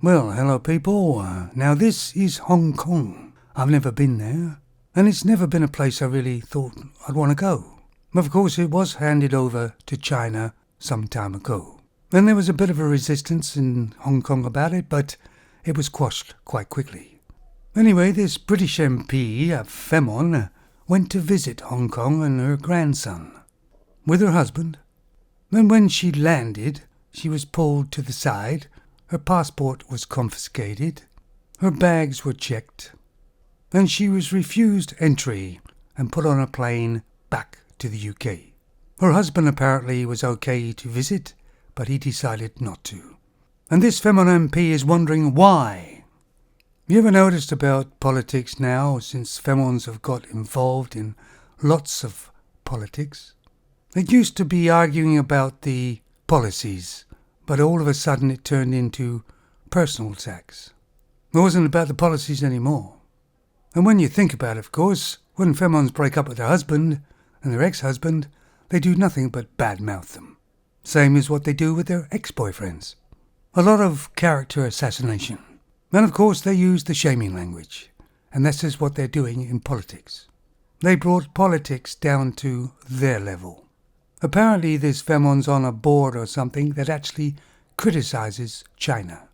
Well, hello people. Now this is Hong Kong. I've never been there, and it's never been a place I really thought I'd want to go. Of course, it was handed over to China some time ago. And there was a bit of a resistance in Hong Kong about it, but it was quashed quite quickly. Anyway, this British MP, Femon, went to visit Hong Kong and her grandson with her husband. And when she landed, she was pulled to the side. Her passport was confiscated, her bags were checked, and she was refused entry and put on a plane back to the UK. Her husband apparently was okay to visit, but he decided not to. And this Femon MP is wondering why. You ever noticed about politics now, since Femons have got involved in lots of politics? It used to be arguing about the policies, but all of a sudden it turned into personal attacks. It wasn't about the policies anymore. And when you think about it, of course, when Femons break up with their husband and their ex-husband, they do nothing but badmouth them. Same as what they do with their ex-boyfriends. A lot of character assassination. And of course they use the shaming language. And this is what they're doing in politics. They brought politics down to their level. Apparently this Femon's on a board or something that actually criticizes China.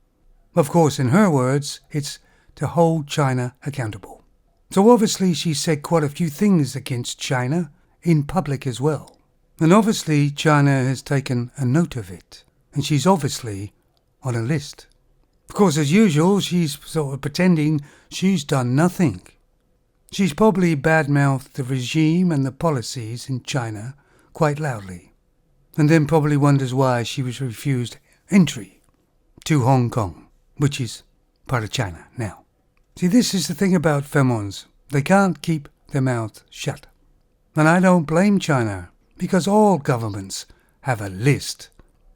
Of course, in her words, it's to hold China accountable. So obviously she said quite a few things against China in public as well. And obviously China has taken a note of it. And she's obviously on a list. Of course, as usual, she's sort of pretending she's done nothing. She's probably badmouthed the regime and the policies in China quite loudly, and then probably wonders why she was refused entry to Hong Kong, which is part of China now. See, this is the thing about Femons. They can't keep their mouth shut. And I don't blame China, because all governments have a list,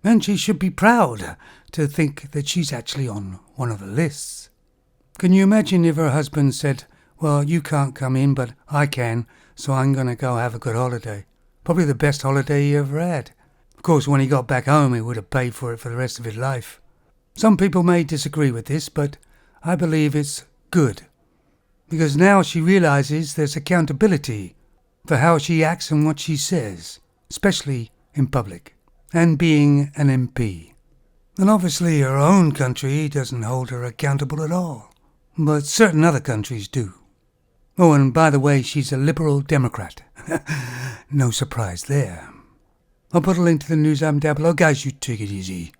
and she should be proud to think that she's actually on one of the lists. Can you imagine if her husband said, well, you can't come in, but I can, so I'm going to go have a good holiday. Probably the best holiday he ever had. Of course, when he got back home, he would have paid for it for the rest of his life. Some people may disagree with this, but I believe it's good. Because now she realizes there's accountability for how she acts and what she says, especially in public, and being an MP. And obviously her own country doesn't hold her accountable at all, but certain other countries do. Oh, and by the way, she's a Liberal Democrat. No surprise there. I'll put a link to the news item down below. Guys, you take it easy.